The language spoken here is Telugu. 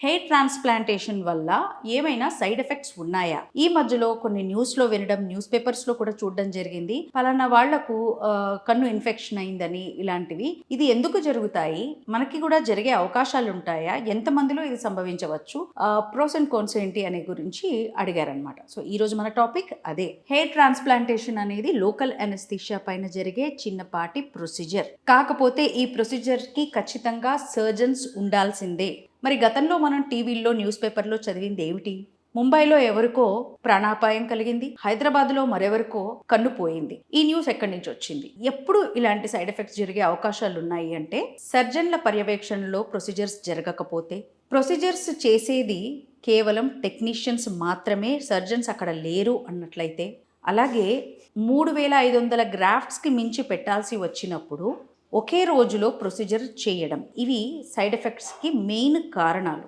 హెయిర్ ట్రాన్స్ప్లాంటేషన్ వల్ల ఏమైనా సైడ్ ఎఫెక్ట్స్ ఉన్నాయా? ఈ మధ్యలో కొన్ని న్యూస్లో వినడం, న్యూస్ పేపర్స్లో కూడా చూడడం జరిగింది. పలానా వాళ్లకు కన్ను ఇన్ఫెక్షన్ అయిందని, ఇలాంటివి. ఇది ఎందుకు జరుగుతాయి? మనకి కూడా జరిగే అవకాశాలు ఉంటాయా? ఎంతమందిలో ఇది సంభవించవచ్చు? ప్రోస్ అండ్ కాన్స్ ఏంటి అనే గురించి అడిగారనమాట. సో ఈ రోజు మన టాపిక్ అదే. హెయిర్ ట్రాన్స్ప్లాంటేషన్ అనేది లోకల్ అనెస్థీషియా పైన జరిగే చిన్నపాటి ప్రొసీజర్. కాకపోతే ఈ ప్రొసీజర్ కి ఖచ్చితంగా సర్జన్స్ ఉండాల్సిందే. మరి గతంలో మనం టీవీల్లో, న్యూస్ పేపర్లో చదివింది ఏమిటి? ముంబైలో ఎవరికో ప్రాణాపాయం కలిగింది, హైదరాబాద్లో మరెవరికో కన్ను పోయింది. ఈ న్యూస్ ఎక్కడి నుంచి వచ్చింది? ఎప్పుడు ఇలాంటి సైడ్ ఎఫెక్ట్స్ జరిగే అవకాశాలు ఉన్నాయి అంటే సర్జన్ల పర్యవేక్షణలో ప్రొసీజర్స్ జరగకపోతే. ప్రొసీజర్స్ చేసేది కేవలం టెక్నీషియన్స్ మాత్రమే, సర్జన్స్ అక్కడ లేరు అన్నట్లయితే. అలాగే 3500 గ్రాఫ్ట్స్కి మించి పెట్టాల్సి వచ్చినప్పుడు ఒకే రోజులో ప్రొసీజర్ చేయడం, ఇవి సైడ్ ఎఫెక్ట్స్కి మెయిన్ కారణాలు.